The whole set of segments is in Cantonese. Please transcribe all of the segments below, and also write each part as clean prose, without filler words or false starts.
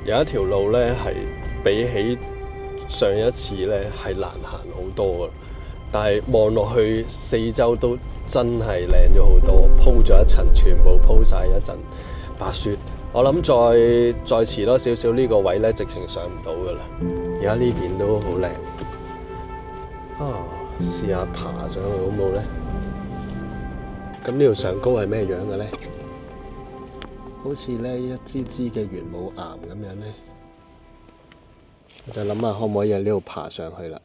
有一條路咧係比起上一次咧係難行好多嘅，但係望落去四周都真係靚咗好多，鋪咗一層，全部鋪晒一陣白雪。我諗再遲多少少呢個位咧，直情上唔到噶啦。而家呢邊都好靚，試下爬上去好冇咧？咁呢度上高係咩樣嘅咧？好似咧一支支嘅玄武岩咁樣咧，我就諗下可唔可以喺呢度爬上去啦。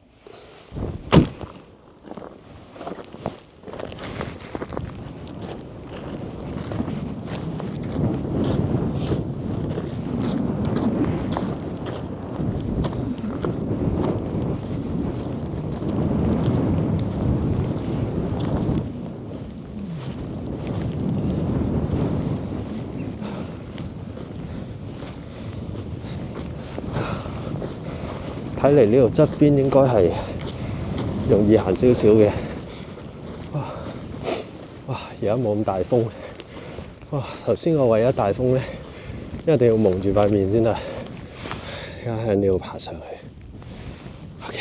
睇嚟呢度側邊應該係容易行少少嘅。哇！而家冇咁大風。哇！頭先我為咗大風咧，一定要蒙住塊面先得。而家喺呢度爬上去。OK。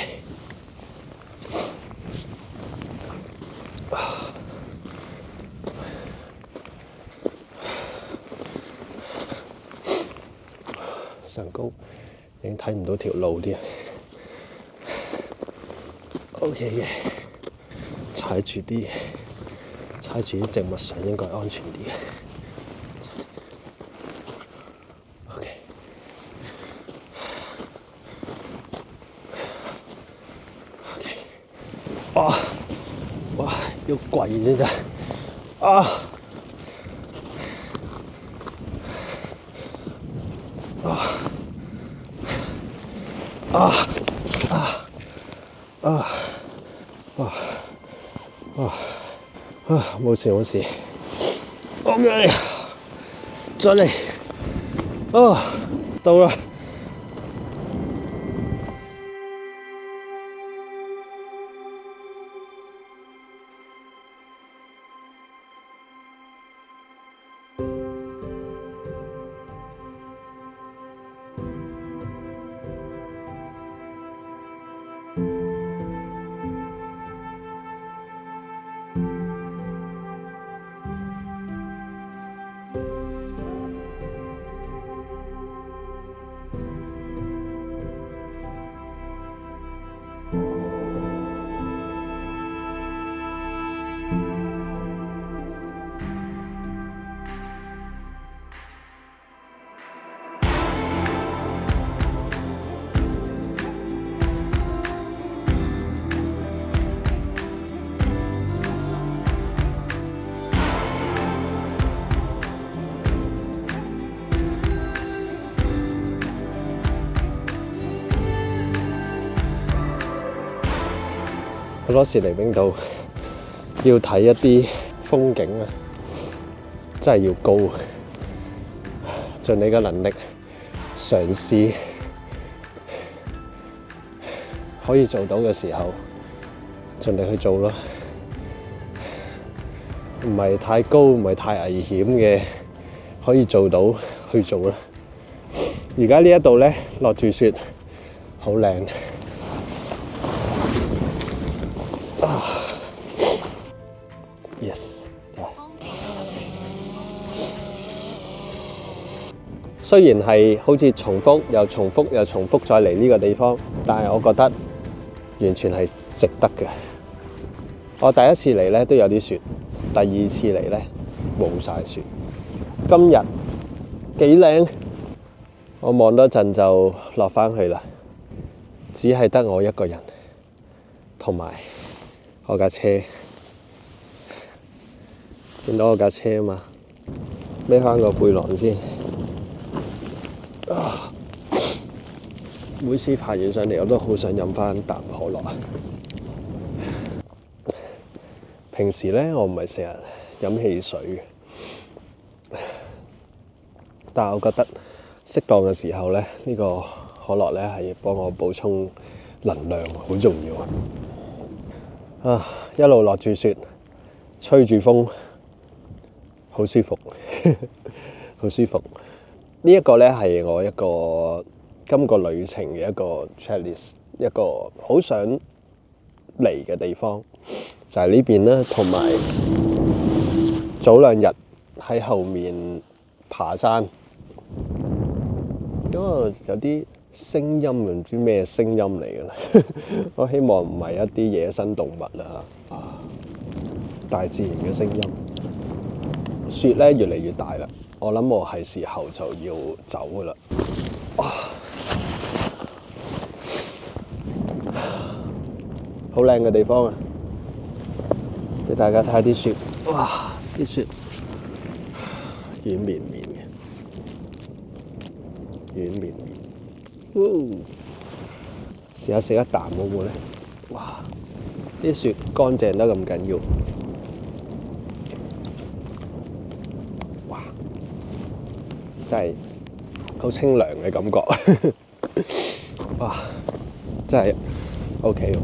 上高已經睇唔到條路啲。OK 嘅，踩住啲植物上應該安全啲嘅。OK， 哇，要跪先得。冇事冇事。OK， 再嚟。到啦。好多時嚟冰島要睇一啲風景啊，真係要高，盡你嘅能力嘗試可以做到嘅時候，盡力去做咯。唔係太高，唔係太危險嘅，可以做到去做啦。而家呢一度咧落住雪，好靚。Yes， 雖然係好似重複又重複又重複再嚟呢個地方，但係我覺得完全係值得嘅。我第一次嚟咧都有啲雪，第二次嚟咧冇晒雪。今日幾靚，我望多陣就落返去啦。只係得我一個人，同埋我架車。見到我架車啊嘛，孭返個背囊先。每次爬完上嚟，我都好想飲返啖可樂。平時咧，我唔係成日飲汽水嘅，但係我覺得適當嘅時候咧，呢個可樂咧係幫我補充能量，好重要啊！一路落住雪，吹住風。好舒服，好舒服。呢一個咧係我一個今個旅程嘅一個 checklist， 一個好想嚟嘅地方就係呢邊啦，同埋早2日喺後面爬山，因為有啲聲音唔知咩聲音嚟嘅咧，我希望唔係一啲野生動物啦嚇，大自然嘅聲音。雪咧越嚟越大啦，我諗我係時候就要走噶啦。好靚嘅地方啊！俾大家睇下啲雪，哇！啲雪軟綿綿嘅，軟綿綿。試下食一啖好唔好咧？哇！啲雪乾淨得咁緊要，哇！真係好清涼嘅感覺，哇！真係 OK 喎。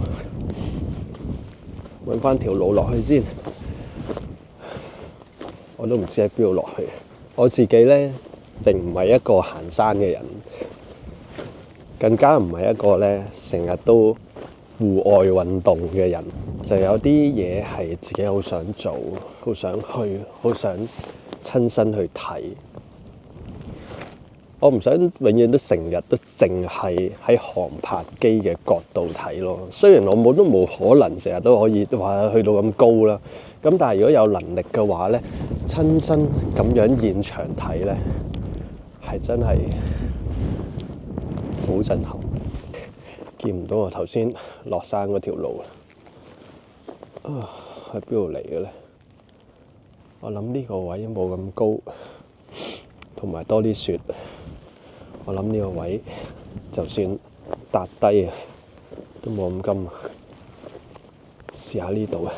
搵返條路落去先，我都唔知喺邊度落去。我自己咧並唔係一個行山嘅人，更加唔係一個咧成日都戶外運動嘅人。就有啲嘢係自己好想做，好想去，好想親身去睇。我唔想永遠都成日都淨係喺航拍機嘅角度睇咯。雖然我都冇可能成日都可以話去到咁高啦，咁但係如果有能力嘅話咧，親身咁樣現場睇咧，係真係好震撼。見唔到我頭先落山嗰條路啊，喺邊度嚟嘅咧？我諗呢個位冇咁高，同埋多啲雪。我諗呢個位就算搭低啊，都冇咁金。試下呢度啊！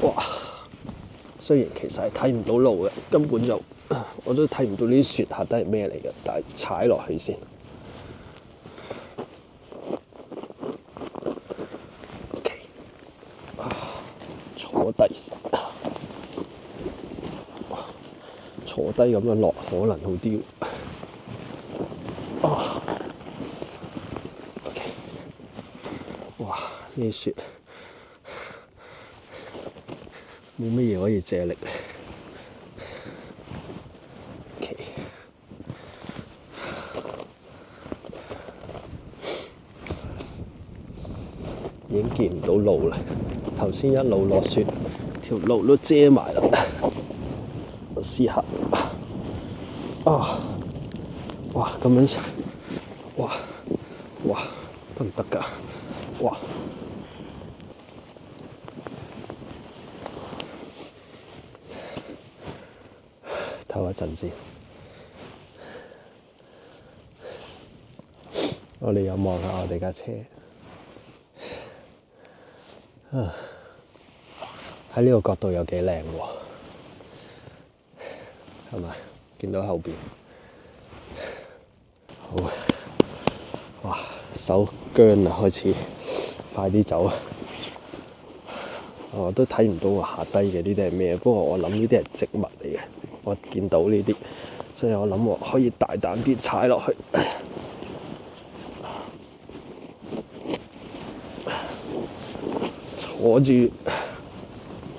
哇！雖然其實係睇唔到路嘅，根本就我都睇唔到呢啲雪下底係咩嚟嘅，但係踩落去先。OK， 坐低先。坐低咁樣落可能好啲。OK， 哇！呢啲雪冇乜嘢可以借力。OK， 已經見唔到路啦。頭先一路落雪，條路都遮埋啦。我試下。哇！咁樣，哇！得唔得㗎？哇！唞一陣先。我哋又望下我哋架車。喺呢個角度有幾靚喎，係咪？見到後邊，好，哇！手僵啦，開始，快啲走啊！我都睇唔到我下低嘅呢啲係咩，不過我諗呢啲係植物嚟嘅，我見到呢啲，所以我諗我可以大膽啲踩落去。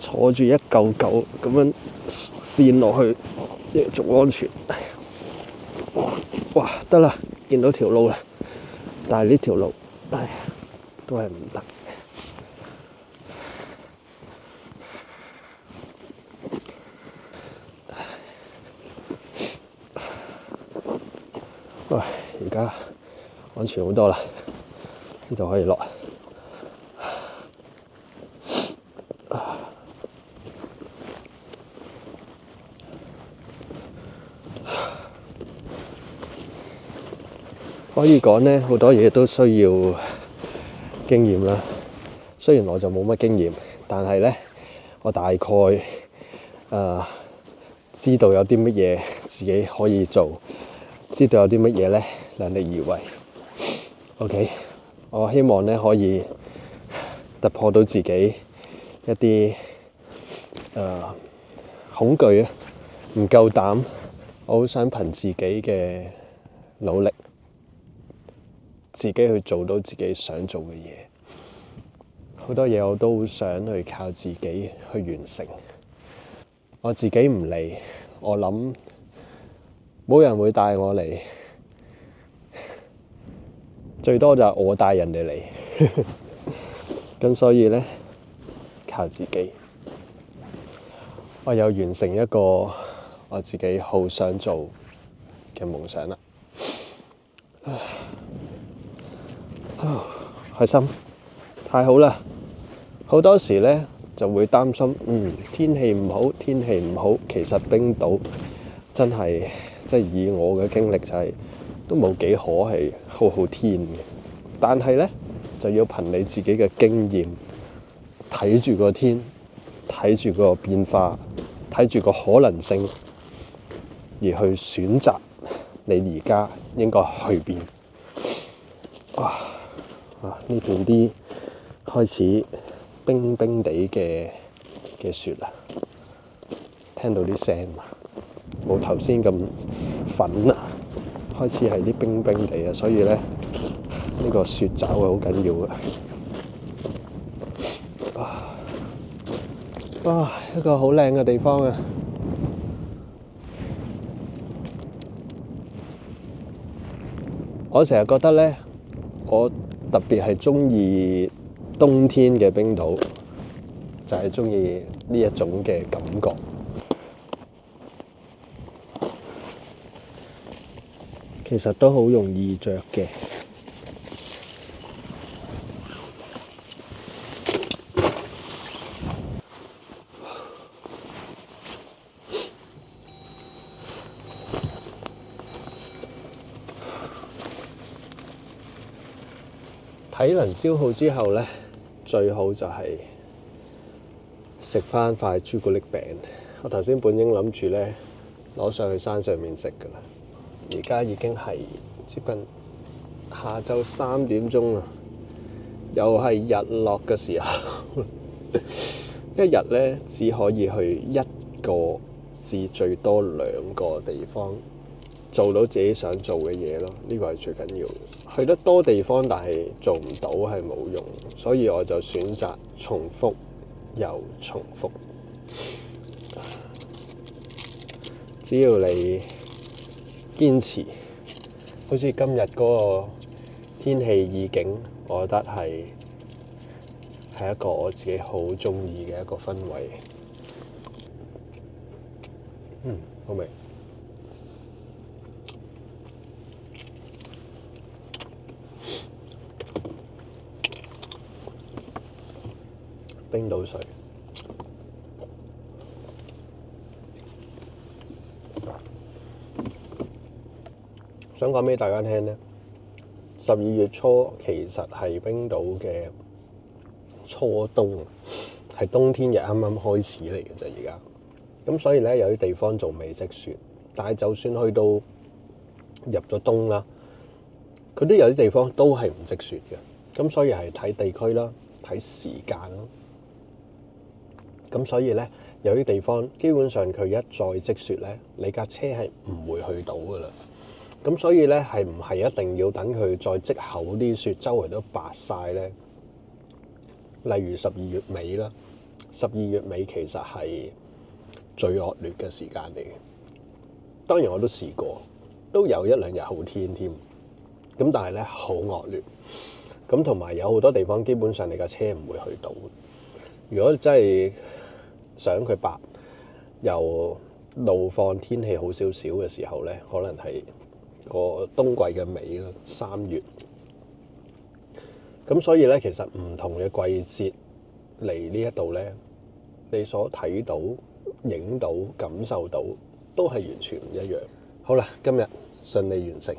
坐住一嚿嚿咁樣墊落去，即係仲安全。哇！得啦，見到條路啦，但係呢條路，都係唔得。喂，而家安全好多啦，呢度可以落。可以講咧，好多嘢都需要經驗啦。雖然我就冇乜經驗，但係咧，我大概知道有啲乜嘢自己可以做，知道有啲乜嘢咧量力而為。OK， 我希望咧可以突破到自己一啲恐懼啊，唔夠膽我好想憑自己嘅努力，自己去做到自己想做嘅嘢。好多嘢我都好想去靠自己去完成。我自己唔嚟，我諗冇人會帶我嚟，最多就係我帶人哋嚟。咁所以呢，靠自己。我又完成一個我自己好想做嘅夢想啦。開心，太好啦！好多時呢就會擔心，天氣唔好，天氣唔好。其實冰島真係，即係以我嘅經歷就係，都冇幾可係好好天嘅。但係呢，就要憑你自己嘅經驗，睇住個天，睇住個變化，睇住個可能性，而去選擇你而家應該去邊。呢邊啲開始冰冰地嘅雪啦，聽到啲聲嘛，冇頭先咁粉啦，開始係啲冰冰地啊，所以咧呢個雪爪係好緊要嘅。哇，一個好靚嘅地方啊！我成日覺得咧，我特別係鍾意冬天嘅冰島，就係鍾意呢一種嘅感覺。其實都好容易着嘅。體能消耗之後呢，最好就係食返塊朱古力餅。我頭先本應諗住呢攞上去山上面食㗎啦，而家已經係接近下晝3點鐘啦，又係日落嘅時候。一日呢，只可以去1個至最多2個地方做到自己想做嘅嘢咯，呢個係最緊要。去得多地方，但係做唔到係冇用，所以我就選擇重複又重複。只要你堅持，好似今日嗰個天氣意境，我覺得係一個我自己好鍾意嘅一個氛圍。好味。冰島水，想講俾大家聽呢，12月初其實係冰島嘅初冬，係冬天日啱啱開始嚟嘅啫。而家咁所以呢，有啲地方仲未積雪，但係就算去到入咗冬啦，佢都有啲地方都係唔積雪嘅。咁所以係睇地區啦，睇時間咯。咁所以呢，有啲地方基本上佢一再積雪呢，你架車係唔會去到噶啦。咁所以呢，係唔係一定要等佢再積厚啲雪，周圍都白晒呢？例如12月尾啦，12月尾其實係最惡劣嘅時間嚟嘅。當然我都試過，都有1-2日好天添。咁但係呢，好惡劣。咁同埋有好多地方基本上你架車唔會去到。如果真係想佢白，又路況天氣好少少嘅時候呢，可能係個冬季嘅尾啦，3月。咁所以呢，其實唔同嘅季節嚟呢一度呢，你所睇到、影到、感受到都係完全唔一樣。好啦，今日順利完成。